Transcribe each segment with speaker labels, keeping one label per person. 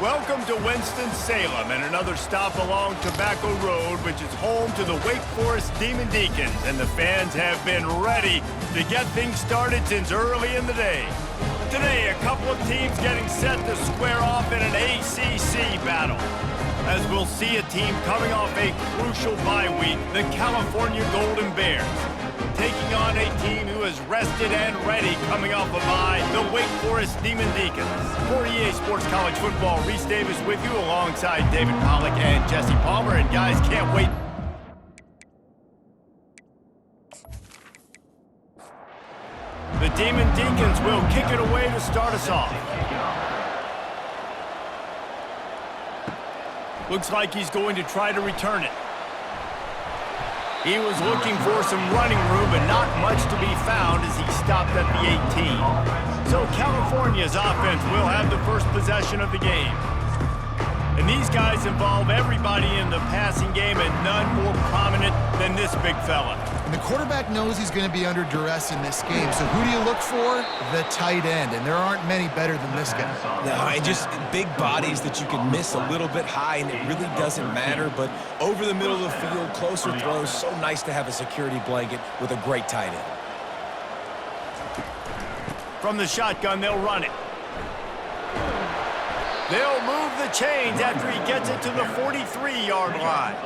Speaker 1: Welcome to Winston-Salem and another stop along Tobacco Road, which is home to the Wake Forest Demon Deacons, and the fans have been ready to get things started since early in the day. Today, a couple of teams getting set to square off in an ACC battle, as we'll see a team coming off a crucial bye week, the California Golden Bears, taking on a team who is rested and ready coming off a bye, the Wake Forest Demon Deacons. For EA Sports College Football, Reese Davis with you alongside David Pollack and Jesse Palmer. And guys, can't wait. The Demon Deacons will kick it away to start us off. Looks like he's going to try to return it. He was looking for some running room, but not much to be found as he stopped at the 18. So California's offense will have the first possession of the game. And these guys involve everybody in the passing game, and none more prominent than this big fella.
Speaker 2: And the quarterback knows he's going to be under duress in this game. So who do you look for? The tight end. And there aren't many better than this guy.
Speaker 3: No, and just big bodies that you can miss a little bit high, and it really doesn't matter. But over the middle of the field, closer throws, so nice to have a security blanket with a great tight end.
Speaker 1: From the shotgun, they'll run it. They'll move the chains after he gets it to the 43-yard line.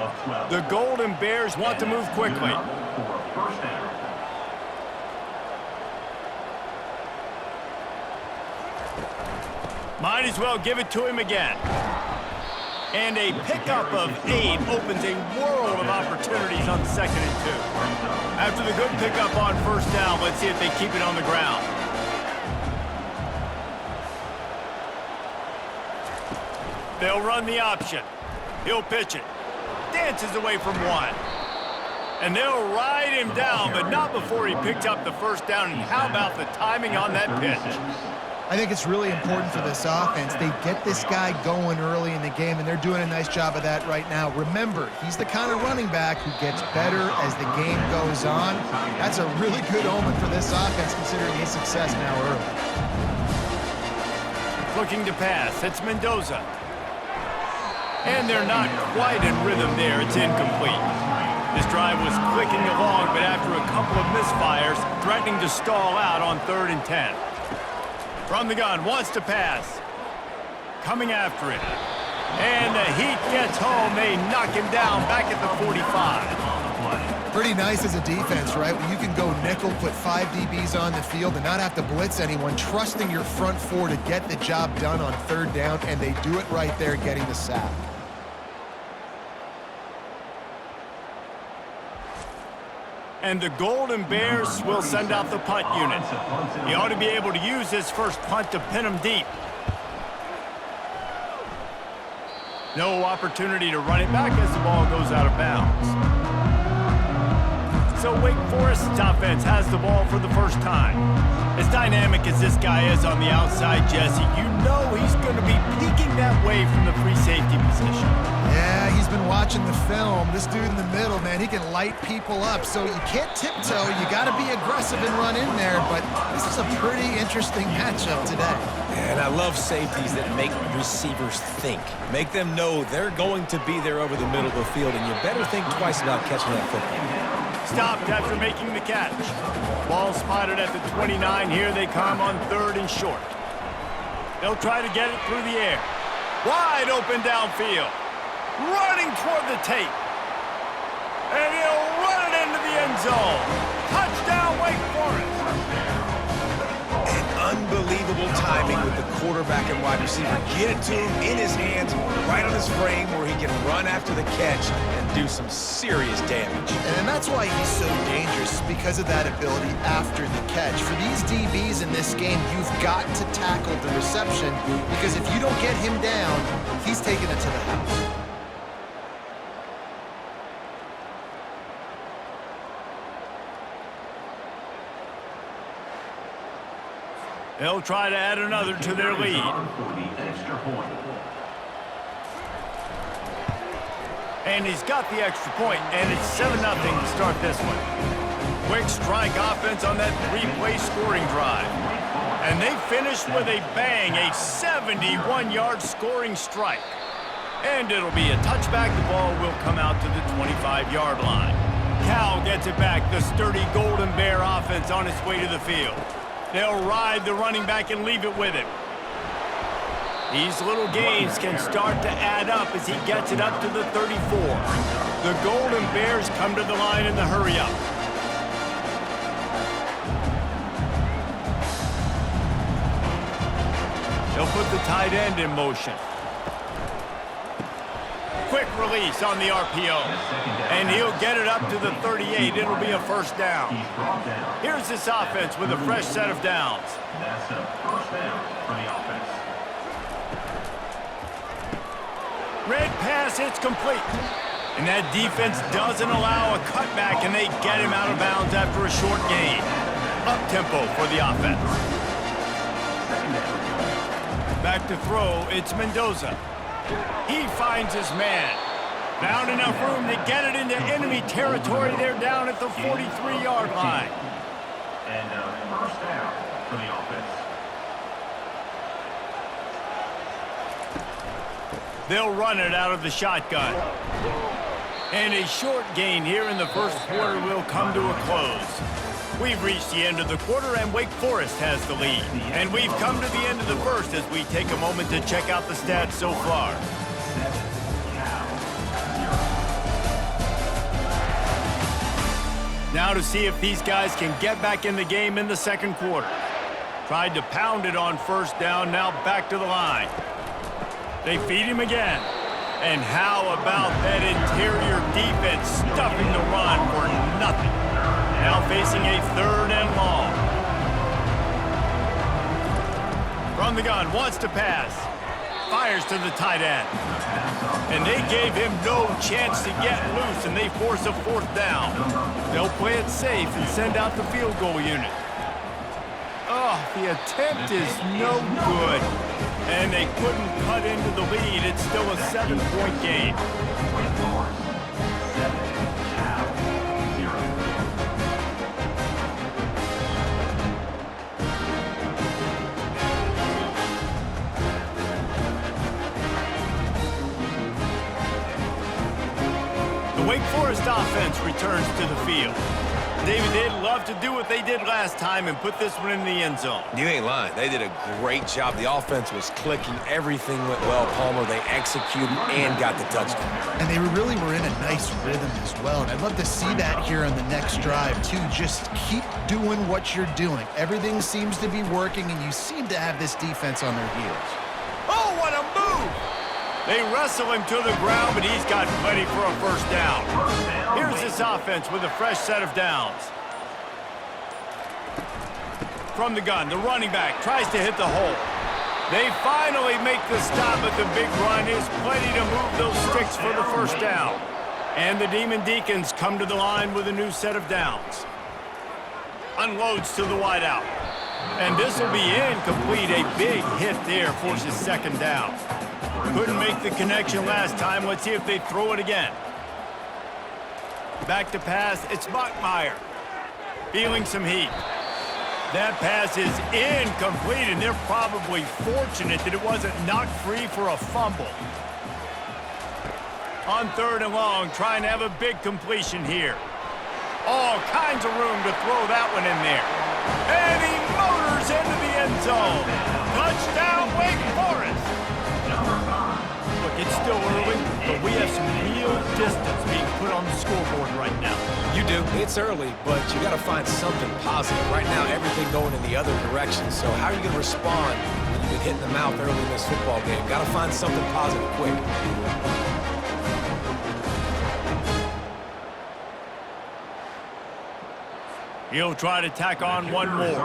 Speaker 1: The Golden Bears want to move quickly. Might as well give it to him again. And a pickup of 8 opens a world of opportunities on 2nd and 2. After the good pickup on first down, let's see if they keep it on the ground. They'll run the option. He'll pitch it. Dances away from one. And they'll ride him down, but not before he picks up the first down. And how about the timing on that pitch?
Speaker 2: I think it's really important for this offense. They get this guy going early in the game, and they're doing a nice job of that right now. Remember, he's the kind of running back who gets better as the game goes on. That's a really good omen for this offense, considering his success now early.
Speaker 1: Looking to pass. It's Mendoza. And they're not quite in rhythm there. It's incomplete. This drive was clicking along, but after a couple of misfires, threatening to stall out on 3rd and 10. From the gun, wants to pass. Coming after it. And the heat gets home. They knock him down back at the 45.
Speaker 2: Pretty nice as a defense, right? When you can go nickel, put 5 DBs on the field and not have to blitz anyone, trusting your front 4 to get the job done on 3rd down, and they do it right there, getting the sack.
Speaker 1: And the Golden Bears will send out the punt unit. He ought to be able to use his first punt to pin him deep. No opportunity to run it back as the ball goes out of bounds. So Wake Forest's offense has the ball for the first time. As dynamic as this guy is on the outside, Jesse, you know he's going to be peeking that way from the free safety position.
Speaker 2: Yeah, he's been watching the film. This dude in the middle, man, he can light people up. So you can't tiptoe. You got to be aggressive and run in there. But this is a pretty interesting matchup today.
Speaker 3: And I love safeties that make receivers think. Make them know they're going to be there over the middle of the field, and you better think twice about catching that football.
Speaker 1: Stopped after making the catch. Ball spotted at the 29. Here they come on 3rd and short. They'll try to get it through the air. Wide open downfield. Running toward the tape. And he'll run it into the end zone. Touchdown, Wake Forest.
Speaker 3: And unbelievable timing with the quarterback and wide receiver. Get it to him in his hands, right on his frame, where he can run after the catch and do some serious damage.
Speaker 2: And that's why he's so dangerous, because of that ability after the catch. For these DBs in this game, you've got to tackle the reception, because if you don't get him down, he's taking it to the house.
Speaker 1: They'll try to add another to their lead. And he's got the extra point, and it's 7-0 to start this one. Quick strike offense on that 3-play scoring drive. And they finished with a bang, a 71-yard scoring strike. And it'll be a touchback. The ball will come out to the 25-yard line. Cal gets it back, the sturdy Golden Bear offense on its way to the field. They'll ride the running back and leave it with him. These little gains can start to add up as he gets it up to the 34. The Golden Bears come to the line in the hurry-up. They'll put the tight end in motion. Quick release on the RPO. And he'll get it up to the 38. It'll be a first down. Here's this offense with a fresh set of downs.
Speaker 4: That's a first down for the offense.
Speaker 1: Red pass, it's complete. And that defense doesn't allow a cutback, and they get him out of bounds after a short gain. Up-tempo for the offense. Back to throw, it's Mendoza. He finds his man. Found enough room to get it into enemy territory. They're down at the 43-yard line.
Speaker 4: And first down for the offense.
Speaker 1: They'll run it out of the shotgun. And a short gain here in the first quarter will come to a close. We've reached the end of the quarter, and Wake Forest has the lead. And we've come to the end of the first as we take a moment to check out the stats so far. Now to see if these guys can get back in the game in the second quarter. Tried to pound it on first down, now back to the line. They feed him again. And how about that interior defense stuffing the run for nothing? Now facing a third and long. From the gun, wants to pass. Fires to the tight end. And they gave him no chance to get loose, and they force a fourth down. They'll play it safe and send out the field goal unit. Oh, the attempt is no good. And they couldn't cut into the lead. It's still a 7-point game. The Wake Forest offense returns to the field. David, they'd love to do what they did last time and put this one in the end zone.
Speaker 3: You ain't lying. They did a great job. The offense was clicking. Everything went well, Palmer. They executed and got the touchdown.
Speaker 2: And they really were in a nice rhythm as well. And I'd love to see that here on the next drive, too. Just keep doing what you're doing. Everything seems to be working, and you seem to have this defense on their heels.
Speaker 1: Oh, what a move! They wrestle him to the ground, but he's got plenty for a first down. Here's this offense with a fresh set of downs. From the gun, the running back tries to hit the hole. They finally make the stop, but the big run is plenty to move those sticks for the first down. And the Demon Deacons come to the line with a new set of downs. Unloads to the wideout. And this will be incomplete. A big hit there forces second down. Couldn't make the connection last time. Let's see if they throw it again. Back to pass. It's Bachmeier. Feeling some heat. That pass is incomplete, and they're probably fortunate that it wasn't knocked free for a fumble. On third and long, trying to have a big completion here. All kinds of room to throw that one in there. And he motors into the end zone. Touchdown, Wake Forest. Look, it's still early, but we have some real distance being put on the scoreboard right now.
Speaker 3: You do. It's early, but you got to find something positive. Right now, everything going in the other direction. So how are you going to respond when you get hit in the mouth early in this football game? Got to find something positive quick.
Speaker 1: He'll try to tack on one more.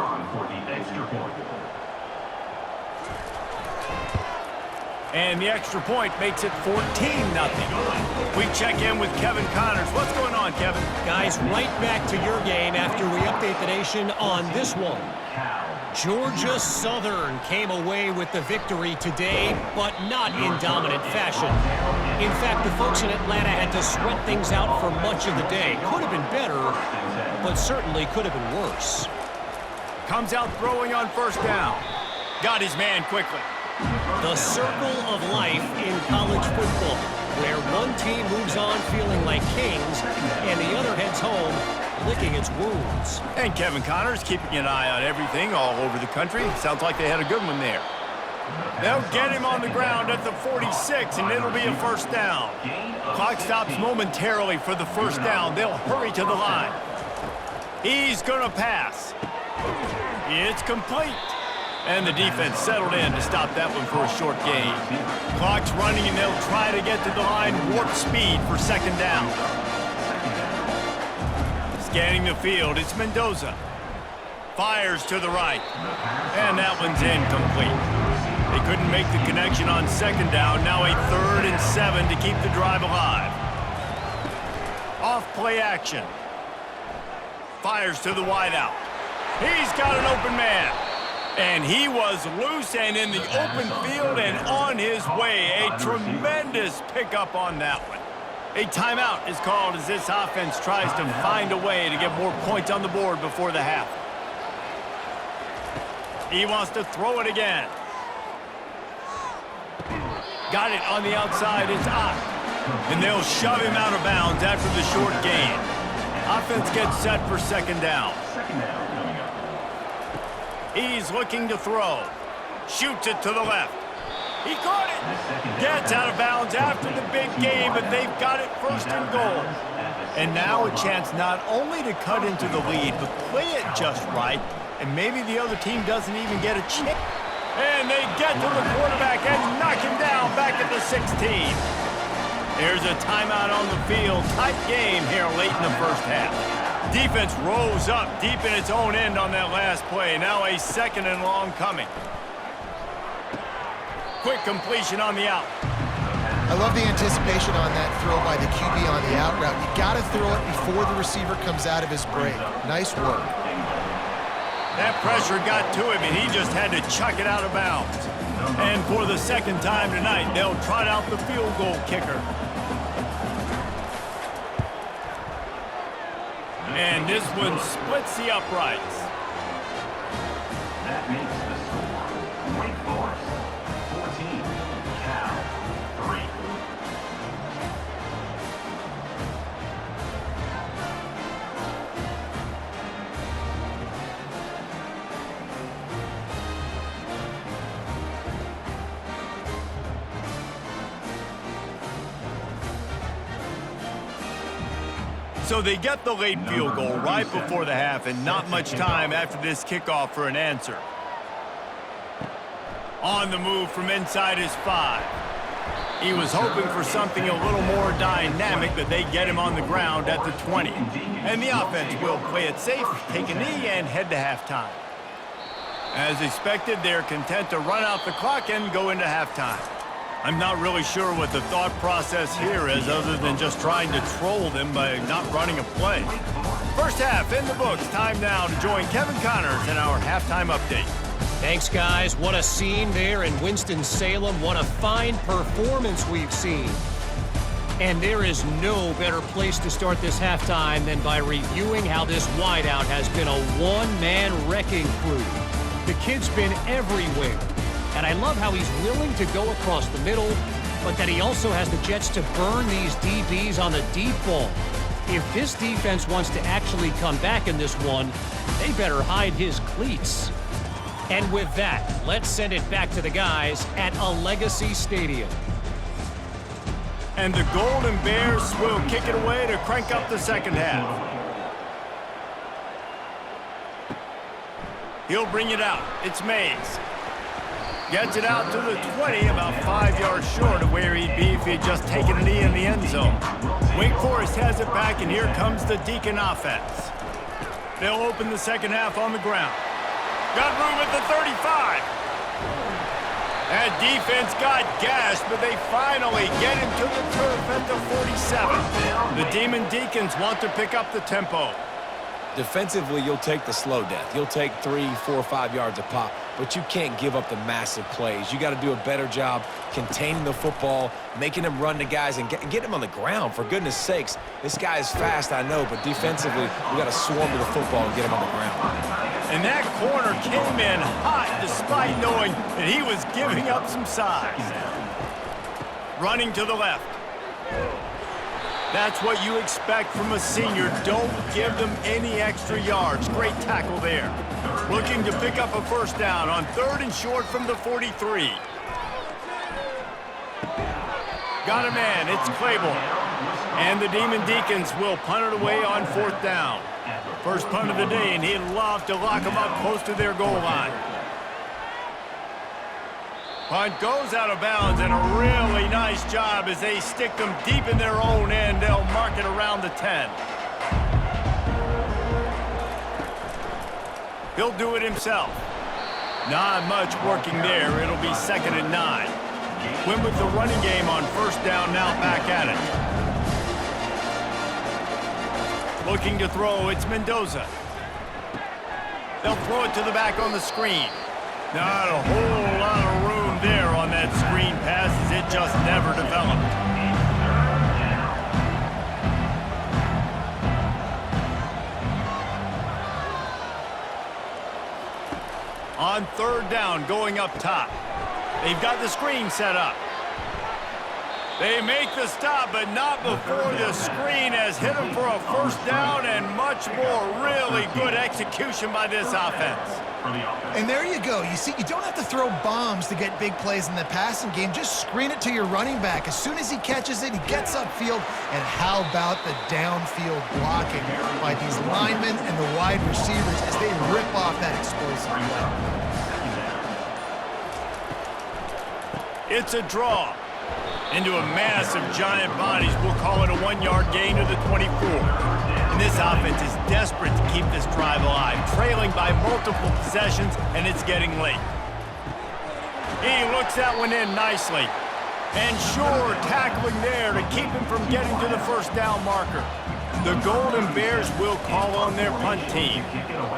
Speaker 1: And the extra point makes it 14-0. We check in with Kevin Connors. What's going on, Kevin?
Speaker 5: Guys, right back to your game after we update the nation on this one. Georgia Southern came away with the victory today, but not in dominant fashion. In fact, the folks in Atlanta had to sweat things out for much of the day. Could have been better, but certainly could have been worse.
Speaker 1: Comes out throwing on first down. Got his man quickly.
Speaker 5: The circle of life in college football, where one team moves on feeling like kings and the other heads home licking its wounds.
Speaker 1: And Kevin Connors keeping an eye on everything all over the country. Sounds like they had a good one there. They'll get him on the ground at the 46, and it'll be a first down. Clock stops momentarily for the first down. They'll hurry to the line. He's going to pass. It's complete. And the defense settled in to stop that one for a short gain. Clock's running, and they'll try to get to the line warp speed for second down. Scanning the field, it's Mendoza. Fires to the right. And that one's incomplete. They couldn't make the connection on second down. Now a 3rd and 7 to keep the drive alive. Off play action. Fires to the wideout. He's got an open man. And he was loose and in the open field and on his way. A tremendous pickup on that one. A timeout is called as this offense tries to find a way to get more points on the board before the half. He wants to throw it again. Got it on the outside, it's Ott. And they'll shove him out of bounds after the short gain. Offense gets set for second down. He's looking to throw. Shoots it to the left. He caught it. Gets out of bounds after the big game, but they've got it first and goal. And now a chance not only to cut into the lead, but play it just right, and maybe the other team doesn't even get a chance. And they get to the quarterback and knock him down back at the 16. There's a timeout on the field. Tight game here late in the first half. Defense rose up deep in its own end on that last play. Now a 2nd and long coming. Quick completion on the out.
Speaker 2: I love the anticipation on that throw by the QB on the out route. You got to throw it before the receiver comes out of his break. Nice work.
Speaker 1: That pressure got to him, and he just had to chuck it out of bounds. And for the second time tonight, they'll trot out the field goal kicker. And this one splits the uprights.
Speaker 4: That makes the score. Wake Forest 14, Cal 3.
Speaker 1: So they get the late field goal right before the half, and not much time after this kickoff for an answer. On the move from inside his 5. He was hoping for something a little more dynamic, but they get him on the ground at the 20. And the offense will play it safe, take a knee, and head to halftime. As expected, they're content to run out the clock and go into halftime. I'm not really sure what the thought process here is other than just trying to troll them by not running a play. First half in the books. Time now to join Kevin Connors in our halftime update.
Speaker 5: Thanks, guys. What a scene there in Winston-Salem. What a fine performance we've seen. And there is no better place to start this halftime than by reviewing how this wideout has been a one-man wrecking crew. The kid's been everywhere. And I love how he's willing to go across the middle, but that he also has the jets to burn these DBs on the deep ball. If this defense wants to actually come back in this one, they better hide his cleats. And with that, let's send it back to the guys at Allegacy Stadium.
Speaker 1: And the Golden Bears will kick it away to crank up the second half. He'll bring it out. It's Mays. Gets it out to the 20, about 5 yards short of where he'd be if he'd just taken a knee in the end zone. Wake Forest has it back, and here comes the Deacon offense. They'll open the second half on the ground. Got room at the 35. That defense got gashed, but they finally get him to the turf at the 47. The Demon Deacons want to pick up the tempo.
Speaker 3: Defensively, you'll take the slow death. You'll take 3, 4, 5 yards a pop, but you can't give up the massive plays. You got to do a better job containing the football, making him run to guys, and get him on the ground. For goodness sakes, this guy is fast, I know, but defensively, we got to swarm to the football and get him on the ground.
Speaker 1: And that corner came in hot despite knowing that he was giving up some size. Running to the left. That's what you expect from a senior. Don't give them any extra yards. Great tackle there. Looking to pick up a first down on 3rd and short from the 43. Got a man. It's Claiborne. And the Demon Deacons will punt it away on 4th down. First punt of the day, and he'd love to lock them up close to their goal line. Punt goes out of bounds, and a really nice job as they stick them deep in their own end. They'll mark it around the 10. He'll do it himself. Not much working there. It'll be 2nd and 9. Win with the running game on 1st down, now back at it. Looking to throw, it's Mendoza. They'll throw it to the back on the screen. Not a whole lot of room there on that screen pass as it just never developed. On 3rd down, going up top. They've got the screen set up. They make the stop, but not before the screen has hit them for a first down and much more. Really good execution by this offense.
Speaker 2: And there you go. You see, you don't have to throw bombs to get big plays in the passing game. Just screen it to your running back. As soon as he catches it, he gets upfield. And how about the downfield blocking by these linemen and the wide receivers as they rip off that explosive play.
Speaker 1: It's a draw. Into a mass of giant bodies. We'll call it a 1-yard gain to the 24. And this offense is desperate to keep this drive alive, trailing by multiple possessions, and it's getting late. He looks that one in nicely. And sure, tackling there to keep him from getting to the first down marker. The Golden Bears will call on their punt team.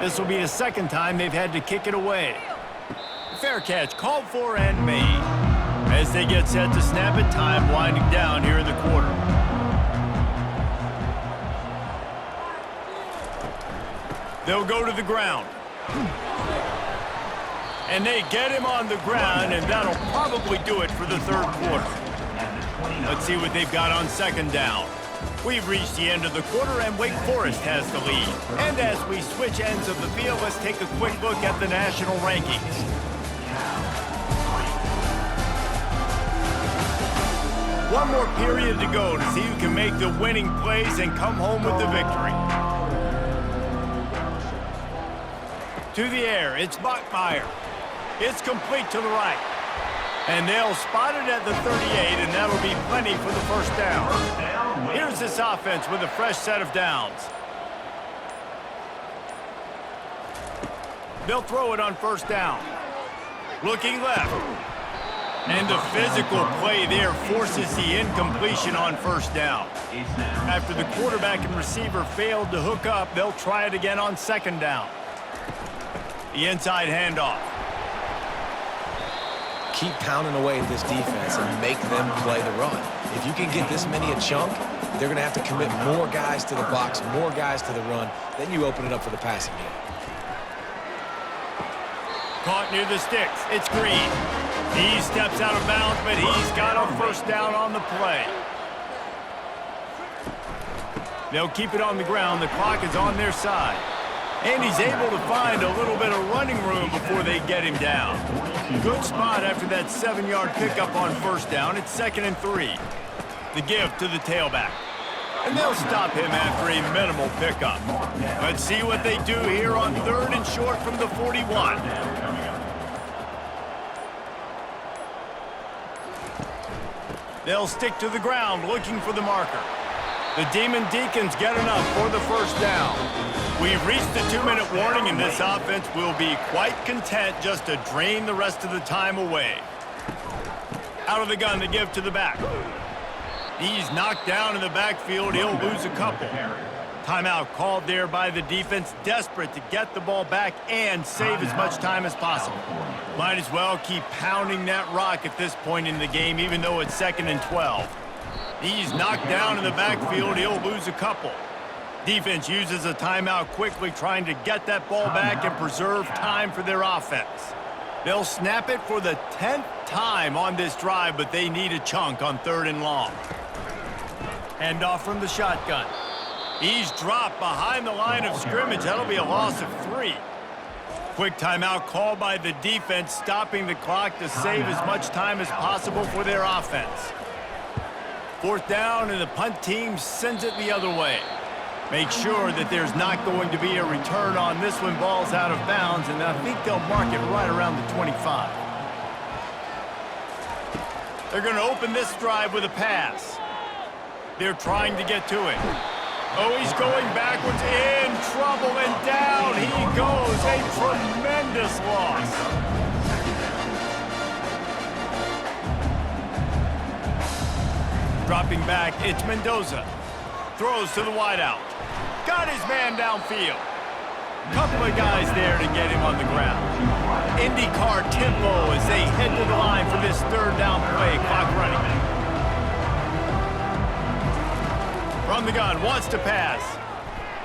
Speaker 1: This will be the 2nd time they've had to kick it away. Fair catch called for and made. As they get set to snap it, time winding down here in the quarter. They'll go to the ground. And they get him on the ground, and that'll probably do it for the 3rd quarter. Let's see what they've got on 2nd down. We've reached the end of the quarter, and Wake Forest has the lead. And as we switch ends of the field, let's take a quick look at the national rankings. One more period to go to see who can make the winning plays and come home with the victory. To the air, it's Bachmeier. It's complete to the right. And they'll spot it at the 38, and that'll be plenty for the first down. Here's this offense with a fresh set of downs. They'll throw it on 1st down. Looking left. And the physical play there forces the incompletion on 1st down. After the quarterback and receiver failed to hook up, they'll try it again on 2nd down. The inside handoff.
Speaker 3: Keep pounding away at this defense and make them play the run. If you can get this many a chunk, they're going to have to commit more guys to the box, more guys to the run. Then you open it up for the passing game.
Speaker 1: Caught near the sticks. It's Green. He steps out of bounds, but he's got a first down on the play. They'll keep it on the ground. The clock is on their side. And he's able to find a little bit of running room before they get him down. Good spot after that 7-yard pickup on 1st down. It's 2nd and 3. The give to the tailback. And they'll stop him after a minimal pickup. Let's see what they do here on 3rd and short from the 41. They'll stick to the ground looking for the marker. The Demon Deacons get enough for the first down. We've reached the 2-minute warning, and this offense will be quite content just to drain the rest of the time away. Out of the gun to give to the back. He's knocked down in the backfield. He'll lose a couple. Timeout called there by the defense, desperate to get the ball back and save as much time as possible. Might as well keep pounding that rock at this point in the game, even though it's 2nd and 12. He's knocked down in the backfield. He'll lose a couple. Defense uses a timeout quickly, trying to get that ball back and preserve time for their offense. They'll snap it for the 10th time on this drive, but they need a chunk on 3rd and long. Hand off from the shotgun. He's dropped behind the line of scrimmage. That'll be a loss of 3. Quick timeout called by the defense, stopping the clock to save as much time as possible for their offense. 4th down, and the punt team sends it the other way. Make sure that there's not going to be a return on this when ball's out of bounds, and I think they'll mark it right around the 25. They're going to open this drive with a pass. They're trying to get to it. Oh, he's going backwards, in trouble, and down he goes. A tremendous loss. Dropping back, it's Mendoza. Throws to the wideout. Got his man downfield. Couple of guys there to get him on the ground. IndyCar tempo as they head to the line for this 3rd down play. Clock running. From the gun, wants to pass.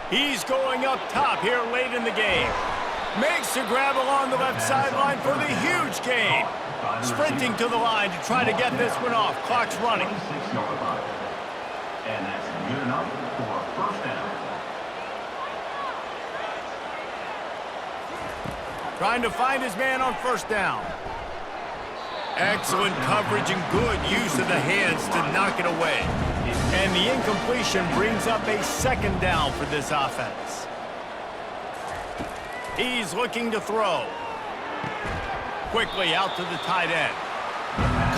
Speaker 1: He's going up top here late in the game. Makes the grab along the left sideline for the huge gain. Sprinting to the line to try to get this one off. Clock's running.
Speaker 4: And that's good enough for a 1st down.
Speaker 1: Trying to find his man on 1st down. Excellent coverage and good use of the hands to knock it away. And the incompletion brings up a 2nd down for this offense. He's looking to throw. Quickly out to the tight end.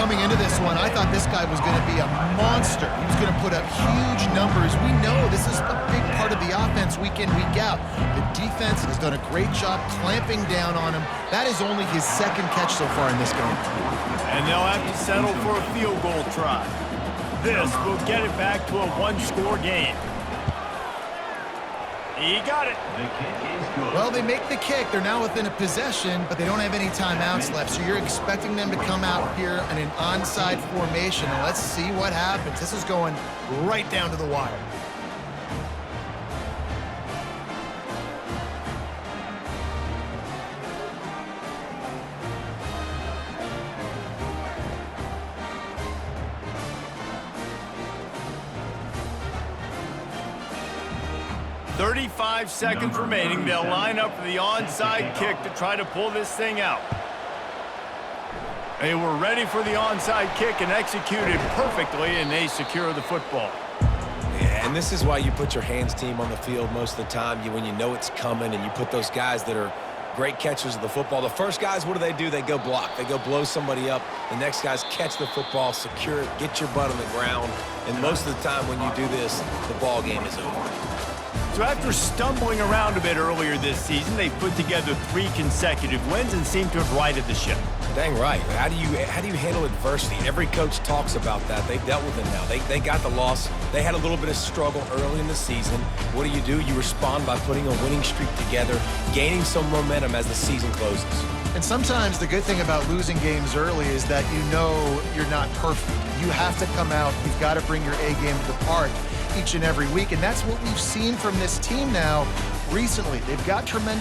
Speaker 2: Coming into this one, I thought this guy was going to be a monster. He was going to put up huge numbers. We know this is a big part of the offense week in, week out. The defense has done a great job clamping down on him. That is only his 2nd catch so far in this game.
Speaker 1: And they'll have to settle for a field goal try. This will get it back to a 1-score game. He got it.
Speaker 4: The kick is good.
Speaker 2: Well, they make the kick. They're now within a possession, but they don't have any timeouts left, so you're expecting them to come out here in an onside formation. And let's see what happens. This is going right down to the wire.
Speaker 1: .35 seconds remaining. They'll line up for the onside kick to try to pull this thing out. They were ready for the onside kick and executed perfectly, and they secure the football.
Speaker 3: Yeah, and this is why you put your hands team on the field most of the time. When you know it's coming, and you put those guys that are great catchers of the football. The first guys, what do? They go block. They go blow somebody up. The next guys catch the football, secure it, get your butt on the ground. And most of the time when you do this, the ball game is over.
Speaker 1: So after stumbling around a bit earlier this season, they've put together 3 consecutive wins and seem to have righted the ship.
Speaker 3: Dang right. How do you handle adversity? Every coach talks about that. They've dealt with it now. They got the loss. They had a little bit of struggle early in the season. What do? You respond by putting a winning streak together, gaining some momentum as the season closes.
Speaker 2: And sometimes the good thing about losing games early is that you know you're not perfect. You have to come out. You've got to bring your A game to the park each and every week. And that's what we've seen from this team now recently. They've got tremendous